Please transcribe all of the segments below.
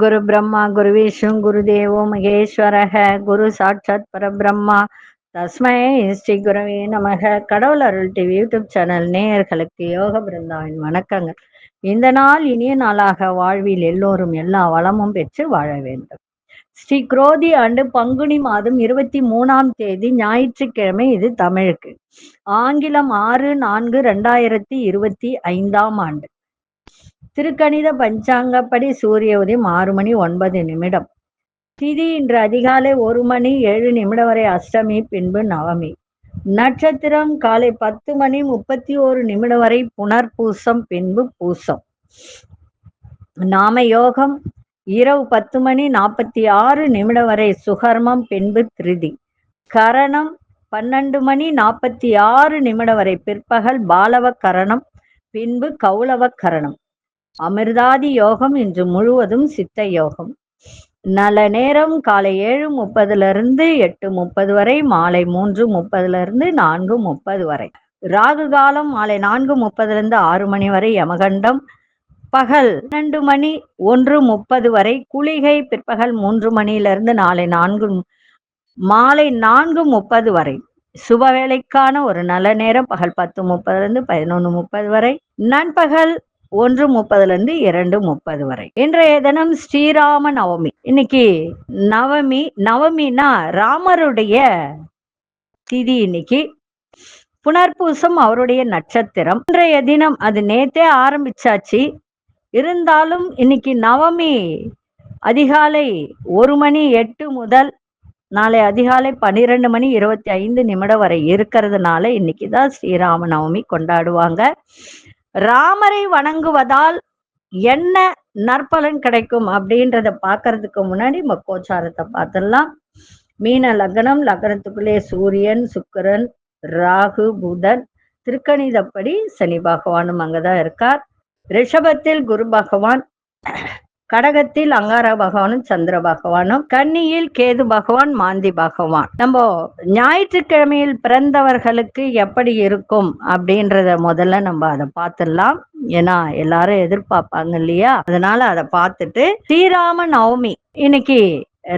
குரு பிரம்மா குரு விஷ்ணு குரு தேவோ மகேஸ்வரக குரு சாட்சாத் பரபிரம்மா தஸ்மை ஸ்ரீ குருவே நமக. கடவுள் அருள் டிவி யூடியூப் சேனல் நேயர்களுக்கு யோக பிருந்தாவின் வணக்கங்கள். இந்த நாள் இனிய நாளாக வாழ்வில் எல்லோரும் எல்லா வளமும் பெற்று வாழ வேண்டும். ஸ்ரீ குரோதி ஆண்டு பங்குனி மாதம் 23ஆம் தேதி ஞாயிற்றுக்கிழமை. இது தமிழுக்கு. ஆங்கிலம் 6/4/2025 ஆண்டு. திருக்கணித பஞ்சாங்கப்படி சூரிய உதயம் 6:09. திதி இன்று அதிகாலை 1:07 வரை அஷ்டமி, பின்பு நவமி. நட்சத்திரம் காலை 10:31 வரை புனர்பூசம், பின்பு பூசம். நாம யோகம் இரவு 10:46 வரை சுகர்மம், பின்பு திருதி. கரணம் 12:46 வரை பிற்பகல் பாலவ கரணம், பின்பு கௌளவ கரணம். அமிர்தாதி யோகம் இன்று முழுவதும் சித்த யோகம். நல்ல நேரம் காலை 7:30 8:30 வரை, மாலை 3:30 4:30 வரை. ராகு காலம் மாலை 4:30 6 மணி வரை. யமகண்டம் பகல் 12:01 வரை. குளிகை பிற்பகல் 3 மணியிலிருந்து மாலை 4:30 வரை. சுப வேளைக்கான ஒரு நல்ல நேரம் பகல் 10:30 11:30 வரை. நண்பகல் 1:30 2:30 வரை. இன்றைய தினம் ஸ்ரீராம நவமி. இன்னைக்கு நவமி. நவமினா ராமருடைய திதி. இன்னைக்கு புனர்பூசம் அவருடைய நட்சத்திரம். இன்றைய தினம் அது நேத்தே ஆரம்பிச்சாச்சு. இருந்தாலும் இன்னைக்கு நவமி அதிகாலை 1:08 முதல் நாளை அதிகாலை 12:25 வரை இருக்கிறதுனால இன்னைக்குதான் ஸ்ரீராம நவமி கொண்டாடுவாங்க. ராமரை வணங்குவதால் என்ன நற்பலன் கிடைக்கும் அப்படின்றத பார்க்கறதுக்கு முன்னாடி கோச்சாரத்தை பார்த்துடலாம். மீன லக்னம். லக்னத்துக்குள்ளே சூரியன், சுக்கிரன், ராகு, புதன். திருக்கணிதப்படி சனி பகவானும் அங்கதான் இருக்கார். ரிஷபத்தில் குரு பகவான், கடகத்தில் அங்கார பகவானும் சந்திர பகவானும், கன்னியில் கேது பகவான், மாந்தி பகவான். நம்ம ஞாயிற்றுக்கிழமையில் பிறந்தவர்களுக்கு எப்படி இருக்கும் அப்படின்றத முதல்ல நம்ம அதை பார்த்துடலாம். ஏன்னா எல்லாரும் எதிர்பார்ப்பாங்க இல்லையா? அதனால அதை பார்த்துட்டு ஸ்ரீராம நவமி இன்னைக்கு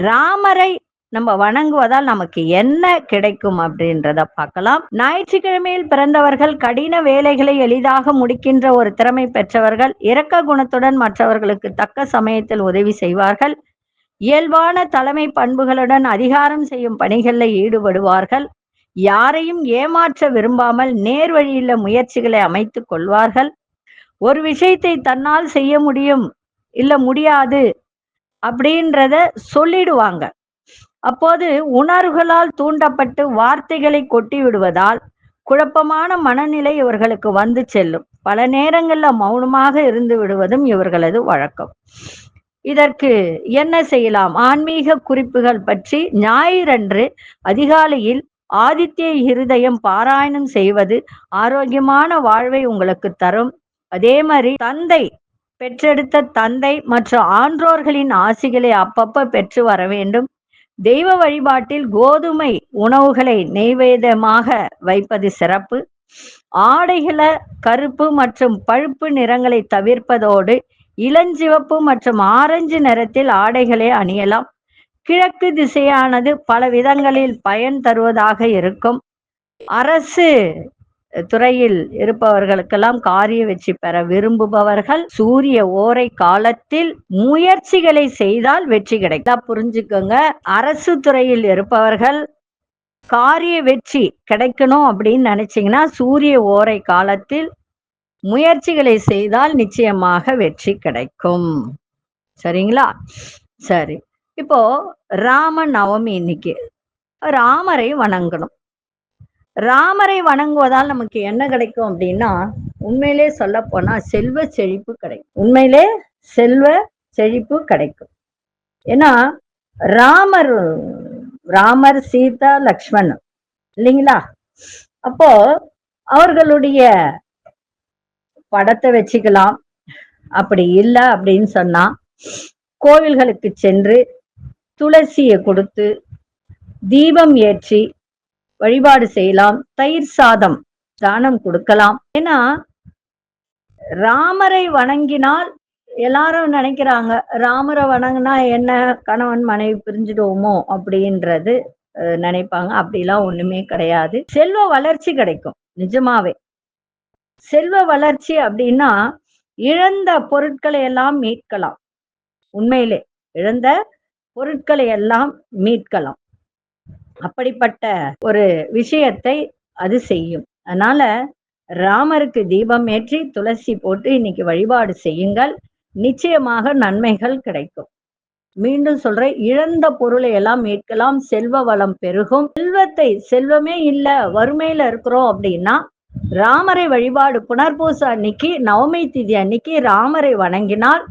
ராமரை நம்ம வணங்குவதால் நமக்கு என்ன கிடைக்கும் அப்படின்றத பார்க்கலாம். ஞாயிற்றுக்கிழமையில் பிறந்தவர்கள் கடின வேலைகளை எளிதாக முடிக்கின்ற ஒரு திறமை பெற்றவர்கள். இரக்க குணத்துடன் மற்றவர்களுக்கு தக்க சமயத்தில் உதவி செய்வார்கள். இயல்பான தலைமை பண்புகளுடன் அதிகாரம் செய்யும் பணிகளில் ஈடுபடுவார்கள். யாரையும் ஏமாற்ற விரும்பாமல் நேர் வழியில முயற்சிகளை அமைத்துக் கொள்வார்கள். ஒரு விஷயத்தை தன்னால் செய்ய முடியும் இல்ல முடியாது அப்படின்றத சொல்லிடுவாங்க. அப்போது உணர்வுகளால் தூண்டப்பட்டு வார்த்தைகளை கொட்டி விடுவதால் குழப்பமான மனநிலை இவர்களுக்கு வந்து செல்லும். பல நேரங்கள்ல மௌனமாக இருந்து விடுவதும் இவர்களது வழக்கம். இதற்கு என்ன செய்யலாம்? ஆன்மீக குறிப்புகள் பற்றி ஞாயிறன்று அதிகாலையில் ஆதித்ய இருதயம் பாராயணம் செய்வது ஆரோக்கியமான வாழ்வை உங்களுக்கு தரும். அதே மாதிரி தந்தை, பெற்றெடுத்த தந்தை மற்றும் ஆன்றோர்களின் ஆசிகளை அப்பப்ப பெற்று வர வேண்டும். தெய்வ வழிபாட்டில் கோதுமை உணவுகளை நெய்வேதமாக வைப்பது சிறப்பு. ஆடைகளை கருப்பு மற்றும் பழுப்பு நிறங்களை தவிர்ப்பதோடு இளஞ்சிவப்பு மற்றும் ஆரஞ்சு நிறத்தில் ஆடைகளை அணியலாம். கிழக்கு திசையானது பல விதங்களில் பயன் தருவதாக இருக்கும். அரசு துறையில் இருப்பவர்களுக்கெல்லாம் காரிய வெற்றி பெற விரும்புபவர்கள் சூரிய ஓரை காலத்தில் முயற்சிகளை செய்தால் வெற்றி கிடைக்கும். புரிஞ்சுக்கோங்க. அரசு துறையில் இருப்பவர்கள் காரிய வெற்றி கிடைக்கணும் அப்படின்னு நினைச்சீங்கன்னா சூரிய ஓரை காலத்தில் முயற்சிகளை செய்தால் நிச்சயமாக வெற்றி கிடைக்கும். சரிங்களா? சரி. இப்போ ராம நவமி. இன்னைக்கு ராமரை வணங்கணும். ராமரை வணங்குவதால் நமக்கு என்ன கிடைக்கும் அப்படின்னா, உண்மையிலே சொல்ல போனா செல்வ செழிப்பு கிடைக்கும். உண்மையிலே செல்வ செழிப்பு கிடைக்கும். ஏன்னா ராமர் சீதா லக்ஷ்மணன் இல்லைங்களா? அப்போ அவர்களுடைய படத்தை வச்சுக்கலாம். அப்படி இல்லை அப்படின்னு சொன்னா கோவில்களுக்கு சென்று துளசியை கொடுத்து தீபம் ஏற்றி வழிபாடு செய்யலாம். தயிர் சாதம் தானம் கொடுக்கலாம். ஏன்னா ராமரை வணங்கினால் எல்லாரும் நினைக்கிறாங்க ராமரை வணங்குனா என்ன, கணவன் மனைவி பிரிஞ்சுடுவோமோ அப்படின்றது நினைப்பாங்க. அப்படிலாம் ஒண்ணுமே கிடையாது. செல்வ வளர்ச்சி கிடைக்கும். நிஜமாவே செல்வ வளர்ச்சி அப்படின்னா இழந்த பொருட்களை எல்லாம் மீட்கலாம். உண்மையிலே இழந்த பொருட்களை எல்லாம் மீட்கலாம். அப்படிப்பட்ட ஒரு விஷயத்தை அது செய்யும். அதனால ராமருக்கு தீபம் ஏற்றி துளசி போட்டு இன்னைக்கு வழிபாடு செய்யுங்கள். நிச்சயமாக நன்மைகள் கிடைக்கும். மீண்டும் சொல்றேன், இழந்த பொருளை எல்லாம் மீட்கலாம். செல்வ வளம் பெருகும். செல்வமே இல்ல, வறுமையில இருக்கிறோம் அப்படின்னா ராமரை வழிபாடு புனர்பூச அன்னைக்கு, நவமி திதி அன்னைக்கு ராமரை வணங்கினால்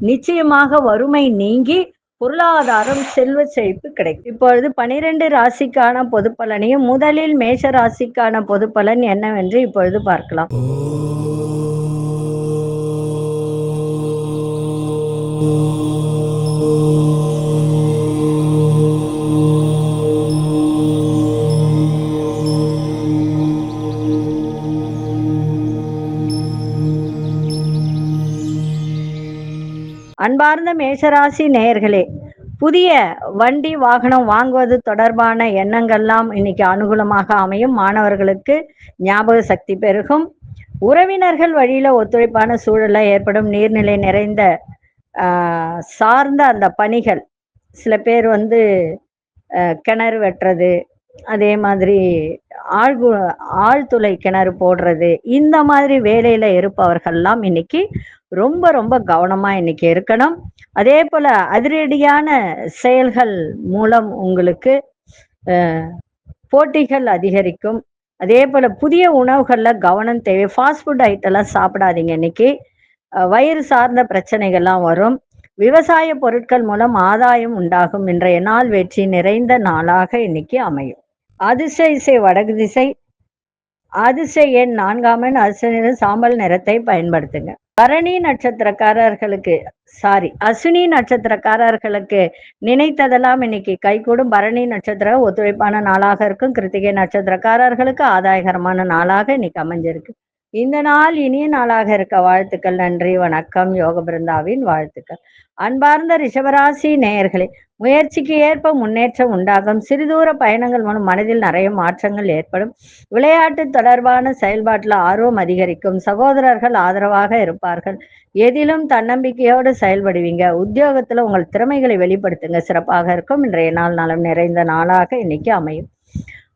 நிச்சயமாக வறுமை நீங்கி பொருளாதாரம் செல்வ செழிப்பு கிடைக்கும். இப்பொழுது 12 ராசிக்கான பொது பலனையும், முதலில் மேஷ ராசிக்கான பொது பலன் என்னவென்று இப்பொழுது பார்க்கலாம். அன்பார்ந்த மேஷராசி நேயர்களே, புதிய வண்டி வாகனம் வாங்குவது தொடர்பான எண்ணங்கள்லாம் இன்னைக்கு அனுகூலமாக அமையும். மாணவர்களுக்கு ஞாபக சக்தி பெருகும். உறவினர்கள் வழியில ஒத்துழைப்பான சூழல ஏற்படும். நீர்நிலை நிறைந்த சார்ந்த அந்த பணிகள், சில பேர் கிணறு வெட்டுறது, அதே மாதிரி ஆழ்துளை கிணறு போடுறது, இந்த மாதிரி வேலையில இருப்பவர்கள்லாம் இன்னைக்கு ரொம்ப ரொம்ப கவனமா இன்னைக்கு இருக்கணும். அதே போல அதிரடியான செயல்கள் மூலம் உங்களுக்கு போட்டிகள் அதிகரிக்கும். அதே போல புதிய உணவுகள்ல கவனம் தேவை. ஃபாஸ்ட் ஃபுட் ஐட்டம்லாம் சாப்பிடாதீங்க. இன்னைக்கு வயிறு சார்ந்த பிரச்சனைகள்லாம் வரும். விவசாய பொருட்கள் மூலம் ஆதாயம் உண்டாகும். இன்றைய நாள் வெற்றி நிறைந்த நாளாக இன்னைக்கு அமையும். அதிர்ஷ்ட இசை வடக்கு திசை. அதிர்ஷ்ட எண் 4 அதிர்ஷ்ட நிறம் சாம்பல் நிறத்தை பயன்படுத்துங்க. பரணி நட்சத்திரக்காரர்களுக்கு அஸ்வினி நட்சத்திரக்காரர்களுக்கு நினைத்ததெல்லாம் இன்னைக்கு கைகூடும். பரணி நட்சத்திரம் ஒத்துழைப்பான நாளாக இருக்கும். கிருத்திகை நட்சத்திரக்காரர்களுக்கு ஆதாயகரமான நாளாக இன்னைக்கு அமைஞ்சிருக்கு. இந்த நாள் இனிய நாளாக இருக்க வாழ்த்துக்கள். நன்றி, வணக்கம். யோக பிருந்தாவின் வாழ்த்துக்கள். அன்பார்ந்த ரிஷபராசி நேயர்களே, முயற்சிக்கு ஏற்ப முன்னேற்றம் உண்டாகும். சிறுதூர பயணங்கள் மூலம் மனதில் நிறைய மாற்றங்கள் ஏற்படும். விளையாட்டு தொடர்பான செயல்பாட்டில் ஆர்வம் அதிகரிக்கும். சகோதரர்கள் ஆதரவாக இருப்பார்கள். எதிலும் தன்னம்பிக்கையோடு செயல்படுவீங்க. உத்தியோகத்துல உங்கள் திறமைகளை வெளிப்படுத்துங்க, சிறப்பாக இருக்கும். இன்றைய நாள் நலம் நிறைந்த நாளாக இன்னைக்கு அமையும்.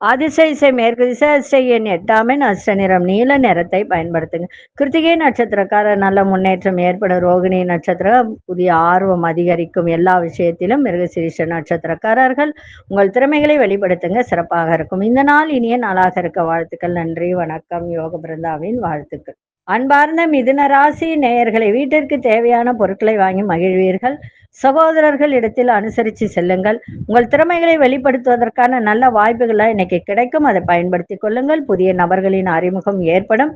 அதிர்ஷ்ட இசை மேற்கு திசை. அதிர்ஷ்ட எண் 8 அதிர்ஷ்ட நிறம் நீல நிறத்தை பயன்படுத்துங்க. கிருத்திகை நட்சத்திரக்காரர் நல்ல முன்னேற்றம் ஏற்படும். ரோகிணி நட்சத்திரம் புதிய ஆர்வம் அதிகரிக்கும் எல்லா விஷயத்திலும். மிருகசீரிஷ நட்சத்திரக்காரர்கள் உங்கள் திறமைகளை வெளிப்படுத்துங்க, சிறப்பாக இருக்கும். இந்த நாள் இனிய நாளாக இருக்க வாழ்த்துக்கள். நன்றி, வணக்கம். யோக பிருந்தாவின் வாழ்த்துக்கள். அன்பார்ந்த மிதுன ராசி நேயர்களை, வீட்டிற்கு தேவையான பொருட்களை வாங்கி மகிழ்வீர்கள். சகோதரர்கள் இடத்தில் அனுசரித்து செல்லுங்கள். உங்கள் திறமைகளை வெளிப்படுத்துவதற்கான நல்ல வாய்ப்புகளை இன்னைக்கு கிடைக்கும். அதை பயன்படுத்தி கொள்ளுங்கள். புதிய நபர்களின் அறிமுகம் ஏற்படும்.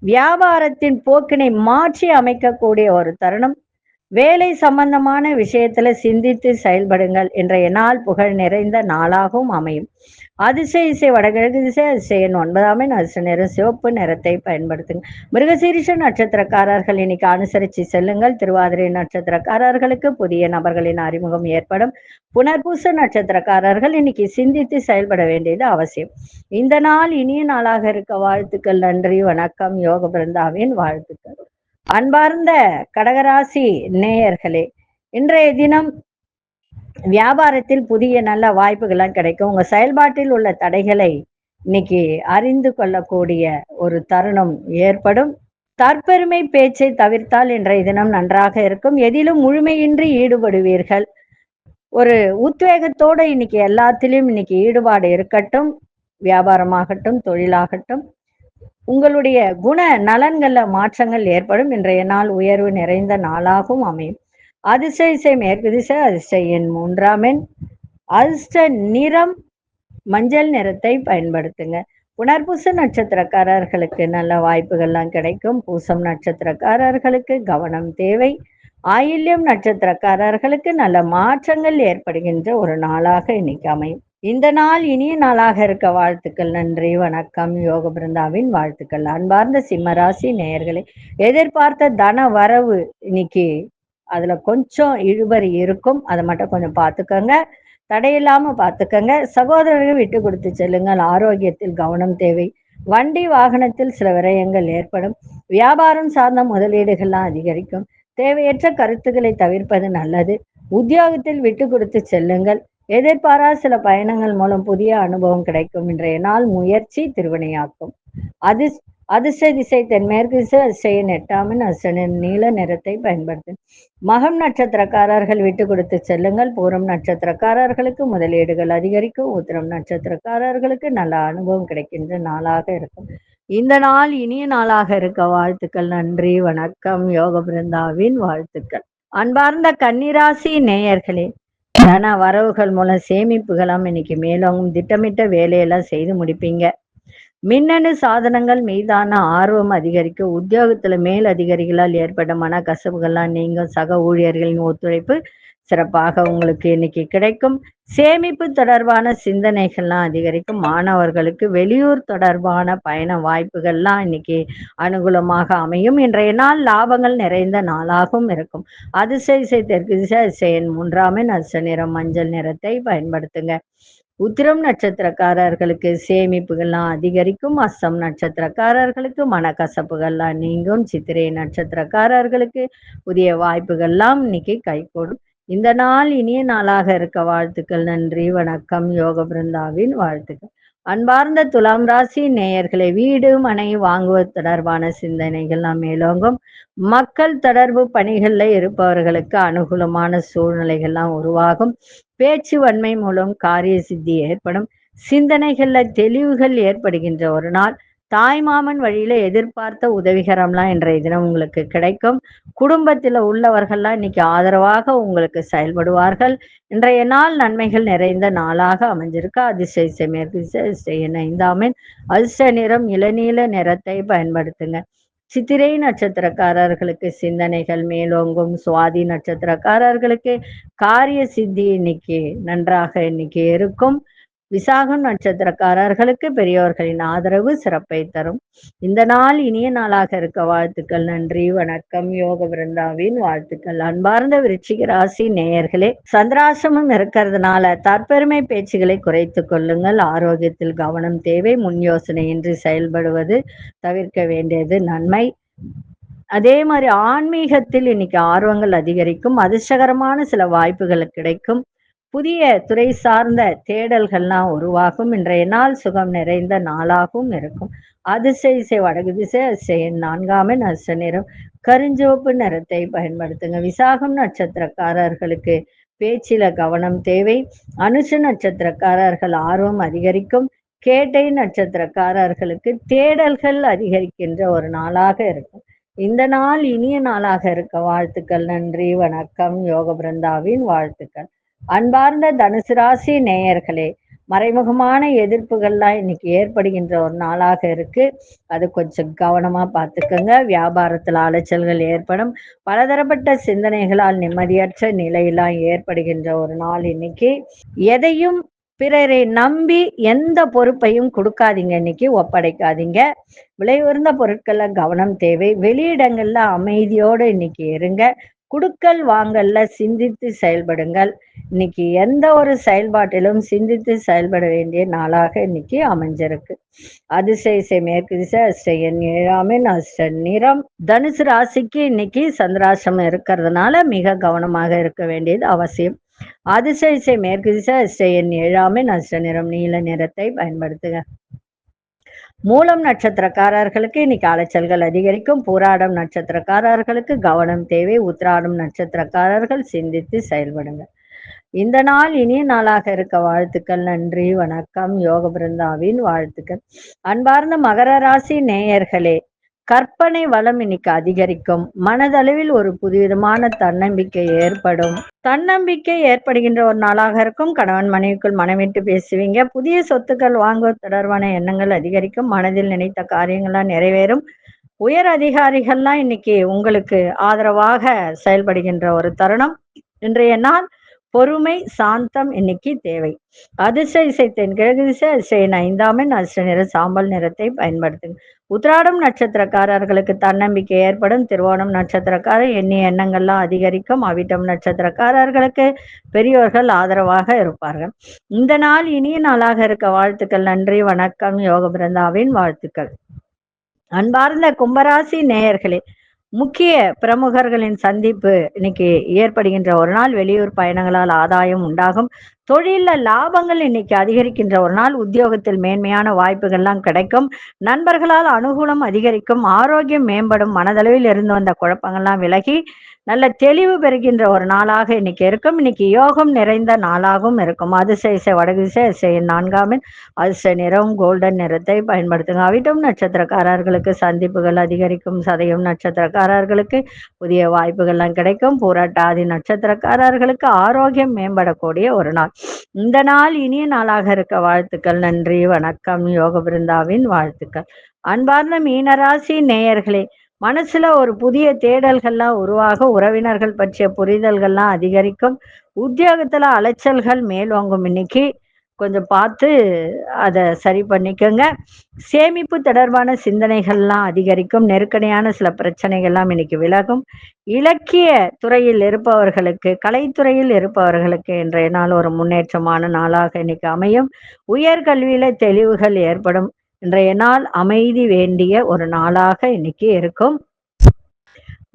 வியாபாரத்தின் போக்கினை மாற்றி அமைக்கக்கூடிய ஒரு தருணம். வேலை சம்பந்தமான விஷயத்துல சிந்தித்து செயல்படுங்கள். இன்றைய நாள் புகழ் நிறைந்த நாளாகவும் அமையும். அதிர்ஷ்ட இசை வடகிழக்கு திசை. அதிர்ஷ்ட எண் 9 அதிர்ஷ்ட நிறம் சிவப்பு நிறத்தை பயன்படுத்துங்க. மிருகசீரிஷ நட்சத்திரக்காரர்கள் இன்னைக்கு அனுசரித்து செல்லுங்கள். திருவாதிரை நட்சத்திரக்காரர்களுக்கு புதிய நபர்களின் அறிமுகம் ஏற்படும். புனர்பூச நட்சத்திரக்காரர்கள் இன்னைக்கு சிந்தித்து செயல்பட வேண்டியது அவசியம். இந்த நாள் இனிய நாளாக இருக்க வாழ்த்துக்கள். நன்றி, வணக்கம். யோக பிருந்தாவின் வாழ்த்துக்கள். அன்பார்ந்த கடகராசி நேயர்களே, இன்றைய தினம் வியாபாரத்தில் புதிய நல்ல வாய்ப்புகள்லாம் கிடைக்கும். உங்க செயல்பாட்டில் உள்ள தடைகளை இன்னைக்கு அறிந்து கொள்ளக்கூடிய ஒரு தருணம் ஏற்படும். தற்பெருமை பேச்சை தவிர்த்தால் இன்றைய தினம் நன்றாக இருக்கும். எதிலும் முழுமையின்றி ஈடுபடுவீர்கள். ஒரு உத்வேகத்தோட இன்னைக்கு எல்லாத்திலும் இன்னைக்கு ஈடுபாடு இருக்கட்டும். வியாபாரமாகட்டும், தொழிலாகட்டும், உங்களுடைய குண நலன்கள்ல மாற்றங்கள் ஏற்படும். இன்றைய நாள் உயர்வு நிறைந்த நாளாகவும் அமையும். அதிர்ஷ்ட இசை மேற்கு திசை. அதிர்ஷ்ட எண் 3 அதிர்ஷ்ட நிறம் மஞ்சள் நிறத்தை பயன்படுத்துங்க. புனர்பூச நட்சத்திரக்காரர்களுக்கு நல்ல வாய்ப்புகள்லாம் கிடைக்கும். பூசம் நட்சத்திரக்காரர்களுக்கு கவனம் தேவை. ஆயில்யம் நட்சத்திரக்காரர்களுக்கு நல்ல மாற்றங்கள் ஏற்படுகின்ற ஒரு நாளாக இன்னைக்கு அமையும். இந்த நாள் இனிய நாளாக இருக்க வாழ்த்துக்கள். நன்றி, வணக்கம். யோக பிருந்தாவின் வாழ்த்துக்கள். அன்பார்ந்த சிம்மராசி நேயர்களே, எதிர்பார்த்த தன வரவு இன்னைக்கு அதுல கொஞ்சம் இழுபறி இருக்கும். அதை மட்டும் கொஞ்சம் பார்த்துக்கோங்க. தடையில்லாம பார்த்துக்கங்க. சகோதரர்கள் விட்டு கொடுத்து செல்லுங்கள். ஆரோக்கியத்தில் கவனம் தேவை. வண்டி வாகனத்தில் சில விரயங்கள் ஏற்படும். வியாபாரம் சார்ந்த முதலீடுகள்லாம் அதிகரிக்கும். தேவையற்ற கருத்துக்களை தவிர்ப்பது நல்லது. உத்தியோகத்தில் விட்டு கொடுத்து செல்லுங்கள். எதிர்பாரா சில பயணங்கள் மூலம் புதிய அனுபவம் கிடைக்கும். இன்றைய நாள் முயற்சி திருவினையாக்கும். அது அதிர்ஷ்ட திசை தென்மேற்கு திசை. அதிர்ஷ்ட எட்டாமின் அதிர்ஷ்ட நீல நிறத்தை பயன்படுத்து. மகம் நட்சத்திரக்காரர்கள் விட்டு கொடுத்து செல்லுங்கள். பூரம் நட்சத்திரக்காரர்களுக்கு முதலீடுகள் அதிகரிக்கும். உத்திரம் நட்சத்திரக்காரர்களுக்கு நல்ல அனுபவம் கிடைக்கின்ற நாளாக இருக்கும். இந்த நாள் இனிய நாளாக இருக்க வாழ்த்துக்கள். நன்றி, வணக்கம். யோக பிருந்தாவின் வாழ்த்துக்கள். அன்பார்ந்த கன்னிராசி நேயர்களே, தன வரவுகள் மூலம் சேமிப்புகளாம் இன்னைக்கு மேலோங்கும். திட்டமிட்ட வேலையெல்லாம் செய்து முடிப்பீங்க. மின்னணு சாதனங்கள் மீதான ஆர்வம் அதிகரிக்கும். உத்தியோகத்துல மேல் அதிகாரிகளால் ஏற்பட்ட மனக்கசப்புகள்லாம் நீங்கும். சக ஊழியர்களின் ஒத்துழைப்பு சிறப்பாக உங்களுக்கு இன்னைக்கு கிடைக்கும். சேமிப்பு தொடர்பான சிந்தனைகள்லாம் அதிகரிக்கும். மாணவர்களுக்கு வெளியூர் தொடர்பான பயண வாய்ப்புகள்லாம் இன்னைக்கு அனுகூலமாக அமையும். இன்றைய நாள் லாபங்கள் நிறைந்த நாளாகவும் இருக்கும். அதிர்ஷ்ட திசை தெற்கு திசை. அதிர்ஷ்ட மூன்றாம் எண். அதிர்ஷ்ட நிறம் மஞ்சள் நிறத்தை பயன்படுத்துங்க. உத்திரம் நட்சத்திரக்காரர்களுக்கு சேமிப்புகள்லாம் அதிகரிக்கும். அஸ்தம் நட்சத்திரக்காரர்களுக்கு மனக்கசப்புகள்லாம் நீங்கும். சித்திரை நட்சத்திரக்காரர்களுக்கு புதிய வாய்ப்புகள்லாம் இன்னைக்கு கைகூடும். இந்த நாள் இனிய நாளாக இருக்க வாழ்த்துக்கள். நன்றி, வணக்கம். யோக பிருந்தாவின் வாழ்த்துக்கள். அன்பார்ந்த துலாம் ராசி நேயர்களை, வீடு மனை வாங்குவது தொடர்பான சிந்தனைகள்லாம் மேலோங்கும். மக்கள் தொடர்பு பணிகள்ல இருப்பவர்களுக்கு அனுகூலமான சூழ்நிலைகள்லாம் உருவாகும். பேச்சு வன்மை மூலம் காரிய சித்தி ஏற்படும். சிந்தனைகள்ல தெளிவுகள் ஏற்படுகின்ற ஒரு நாள். தாய்மாமன் வழியில எதிர்பார்த்த உதவிகரம்லாம் இன்றைய தினம் உங்களுக்கு கிடைக்கும். குடும்பத்தில் உள்ளவர்கள்லாம் இன்னைக்கு ஆதரவாக உங்களுக்கு செயல்படுவார்கள். இன்றைய நாள் நன்மைகள் நிறைந்த நாளாக அமைஞ்சிருக்கு. அதிர்ஷ்ட மேற்கு திசை. ஐந்தாம் எண். அதிர்ஷ்ட நிறம் இளநீல நிறத்தை பயன்படுத்துங்க. சித்திரை நட்சத்திரக்காரர்களுக்கு சிந்தனைகள் மேலோங்கும். சுவாதி நட்சத்திரக்காரர்களுக்கு காரிய சித்தி இன்னைக்கு நன்றாக இன்னைக்கு இருக்கும். விசாகம் நட்சத்திரக்காரர்களுக்கு பெரியோர்களின் ஆதரவு சிறப்பை தரும். இந்த நாள் இனிய நாளாக இருக்க வாழ்த்துக்கள். நன்றி, வணக்கம். யோக பிருந்தாவின் வாழ்த்துக்கள். அன்பார்ந்த விருச்சிக ராசி நேயர்களே, சந்திராசிரமம் இருக்கிறதுனால தற்பெருமை பேச்சுகளை குறைத்து கொள்ளுங்கள். ஆரோக்கியத்தில் கவனம் தேவை. முன் யோசனையின்றி செயல்படுவது தவிர்க்க வேண்டியது நன்மை. அதே மாதிரி ஆன்மீகத்தில் இன்னைக்கு ஆர்வங்கள் அதிகரிக்கும். அதிர்ஷ்டகரமான சில வாய்ப்புகள் கிடைக்கும். புதிய துறை சார்ந்த தேடல்கள்லாம் உருவாகும். இன்றைய நாள் சுகம் நிறைந்த நாளாகவும் இருக்கும். அதிர்ஷ்ட திசை வடக்கு திசை. அதிர்ஷ்ட நான்காம் எண். அதிர்ஷ்ட நிறம் கருஞ்சிவப்பு நிறத்தை பயன்படுத்துங்க. விசாகம் நட்சத்திரக்காரர்களுக்கு பேச்சில கவனம் தேவை. அனுஷ நட்சத்திரக்காரர்கள் ஆர்வம் அதிகரிக்கும். கேட்டை நட்சத்திரக்காரர்களுக்கு தேடல்கள் அதிகரிக்கின்ற ஒரு நாளாக இருக்கும். இந்த நாள் இனிய நாளாக இருக்க வாழ்த்துக்கள். நன்றி, வணக்கம். யோக பிருந்தாவின் வாழ்த்துக்கள். அன்பார்ந்த தனுசு ராசி நேயர்களே, மறைமுகமான எதிர்ப்புகள்லாம் இன்னைக்கு ஏற்படுகின்ற ஒரு நாளாக இருக்கு. அது கொஞ்சம் கவனமா பார்த்துக்கோங்க. வியாபாரத்தில் அலைச்சல்கள் ஏற்படும். பலதரப்பட்ட சிந்தனைகளால் நிம்மதியற்ற நிலையெல்லாம் ஏற்படுகின்ற ஒரு நாள் இன்னைக்கு. எதையும் பிறரை நம்பி எந்த பொறுப்பையும் கொடுக்காதீங்க. இன்னைக்கு ஒப்படைக்காதீங்க. விலை உயர்ந்த பொருட்கள்ல கவனம் தேவை. வெளியிடங்கள்ல அமைதியோடு இன்னைக்கு இருங்க. குடுக்கல் வாங்கல்ல சிந்தித்து செயல்படுங்கள். இன்னைக்கு எந்த ஒரு செயல்பாட்டிலும் சிந்தித்து செயல்பட வேண்டிய நாளாக இன்னைக்கு அமைஞ்சிருக்கு. அதிர்ஷ்ட மேற்கு திசை. அதிர்ஷ்ட எண் 7ஆம் எண். அதிர்ஷ்ட நிறம். தனுசு ராசிக்கு இன்னைக்கு சந்திராசிரமம் இருக்கிறதுனால மிக கவனமாக இருக்க வேண்டியது அவசியம். அதிர்ஷ்ட திசை மேற்கு திசை. அதிர்ஷ்ட எண் 7ஆம் எண். அதிர்ஷ்ட நிறம் நீல நிறத்தை பயன்படுத்துக. மூலம் நட்சத்திரக்காரர்களுக்கு இன்னைக்கு அலைச்சல்கள் அதிகரிக்கும். பூராடம் நட்சத்திரக்காரர்களுக்கு கவனம் தேவை. உத்திராடம் நட்சத்திரக்காரர்கள் சிந்தித்து செயல்படுங்க. இந்த நாள் இனிய நாளாக இருக்க வாழ்த்துக்கள். நன்றி, வணக்கம். யோக பிருந்தாவின் வாழ்த்துக்கள். அன்பார்ந்த மகர ராசி நேயர்களே, கற்பனை வளம் இன்னைக்கு அதிகரிக்கும். மனதளவில் ஒரு புதுவிதமான தன்னம்பிக்கை ஏற்படும். தன்னம்பிக்கை ஏற்படுகின்ற ஒரு நாளாக இருக்கும். கணவன் மனைவிக்குள் மனமிட்டு பேசுவீங்க. புதிய சொத்துக்கள் வாங்குவது தொடர்பான எண்ணங்கள் அதிகரிக்கும். மனதில் நினைத்த காரியங்கள்லாம் நிறைவேறும். உயர் அதிகாரிகள்லாம் இன்னைக்கு உங்களுக்கு ஆதரவாக செயல்படுகின்ற ஒரு தருணம். இன்றைய நாள் பொறுமை சாந்தம் இன்னைக்கு தேவை. அதிர்ஷ்ட திசை தென்கிழக்கு திசை. அதிர்ஷ்ட 5ஆம் எண். அதிர்ஷ்ட நிறம் சாம்பல் நிறத்தை பயன்படுத்துங்க. உத்திராடம் நட்சத்திரக்காரர்களுக்கு தன்னம்பிக்கை ஏற்படும். திருவோணம் நட்சத்திரக்காரர் எண்ணிய எண்ணங்கள்லாம் அதிகரிக்கும். அவிட்டம் நட்சத்திரக்காரர்களுக்கு பெரியோர்கள் ஆதரவாக இருப்பார்கள். இந்த நாள் இனிய நாளாக இருக்க வாழ்த்துக்கள். நன்றி, வணக்கம். யோக பிருந்தாவின் வாழ்த்துக்கள். அன்பார்ந்த கும்பராசி நேயர்களே, முக்கிய பிரமுகர்களின் சந்திப்பு இன்னைக்கு ஏற்படுகின்ற ஒரு நாள். வெளியூர் பயணங்களால் ஆதாயம் உண்டாகும். தொழில லாபங்கள் இன்னைக்கு அதிகரிக்கின்ற ஒரு நாள். உத்தியோகத்தில் மேன்மையான வாய்ப்புகள்லாம் கிடைக்கும். நண்பர்களால் அனுகூலம் அதிகரிக்கும். ஆரோக்கியம் மேம்படும். மனதளவில் இருந்து வந்த குழப்பங்கள்லாம் விலகி நல்ல தெளிவு பெறுகின்ற ஒரு நாளாக இன்னைக்கு இருக்கும். இன்னைக்கு யோகம் நிறைந்த நாளாகவும் இருக்கும். அதிசய வடதிசை அதிசய 4ஆம் அதிர்ஷ்ட நிறம் கோல்டன் நிறத்தை பயன்படுத்துங்க. அவிட்டம் நட்சத்திரக்காரர்களுக்கு சந்திப்புகள் அதிகரிக்கும். சதயம் நட்சத்திரக்காரர்களுக்கு புதிய வாய்ப்புகள்லாம் கிடைக்கும். பூரட்டாதி நட்சத்திரக்காரர்களுக்கு ஆரோக்கியம் மேம்படக்கூடிய ஒரு நாள். இந்த நாள் இனிய நாளாக இருக்க வாழ்த்துக்கள். நன்றி, வணக்கம். யோக பிருந்தாவின் வாழ்த்துக்கள். அன்பார்ந்த மீனராசி நேயர்களே, மனசுல ஒரு புதிய தேடல்கள்லாம் உருவாக, உறவினர்கள் பற்றிய புரிதல்கள்லாம் அதிகரிக்கும். உத்தியோகத்துல அலைச்சல்கள் மேலோங்கும். இன்னைக்கு கொஞ்சம் பார்த்து அதை சரி பண்ணிக்கோங்க. சேமிப்பு தொடர்பான சிந்தனைகள்லாம் அதிகரிக்கும். நெருக்கடியான சில பிரச்சனைகள்லாம் இன்னைக்கு விலகும். இலக்கிய துறையில் இருப்பவர்களுக்கு, கலைத்துறையில் இருப்பவர்களுக்கு இன்றைய நாள் ஒரு முன்னேற்றமான நாளாக இன்னைக்கு அமையும். உயர்கல்வியில தெளிவுகள் ஏற்படும். இன்றைய நாள் அமைதி வேண்டிய ஒரு நாளாக இன்னைக்கு இருக்கும்.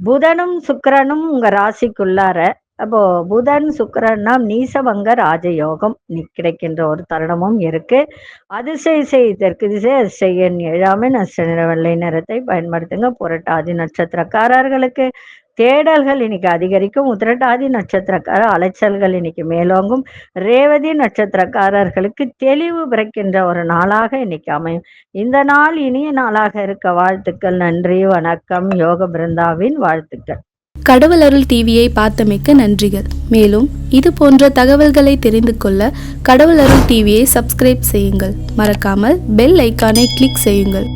புதனும் சுக்கிரனும் உங்க ராசிக்குள்ளார, அப்போ புதன் சுக்கிரன்னா நீசபங்க ராஜயோகம் கிடைக்கின்ற ஒரு தருணமும் இருக்கு. அதிசய தெற்கு திசை அதிசய 7ஆம் அதிர்ஷ்ட வெள்ளை நிறத்தை பயன்படுத்துங்க. புரட்டாதி நட்சத்திரக்காரர்களுக்கு தேடல்கள் இன்னைக்கு அதிகரிக்கும். உத்திரட்டாதி நட்சத்திரக்கார அலைச்சல்கள் இன்னைக்கு மேலோங்கும். ரேவதி நட்சத்திரக்காரர்களுக்கு தெளிவு பிறக்கின்ற ஒரு நாளாக இன்னைக்கு அமையும். இந்த நாள் இனிய நாளாக இருக்க வாழ்த்துக்கள். நன்றி, வணக்கம். யோக பிருந்தாவின் வாழ்த்துக்கள். கடவுள் அருள் டிவியை பார்த்தமைக்க நன்றிகள். மேலும் இது போன்ற தகவல்களை தெரிந்து கொள்ள கடவுள் அருள் டிவியை சப்ஸ்கிரைப் செய்யுங்கள். மறக்காமல் பெல் ஐக்கானை கிளிக் செய்யுங்கள்.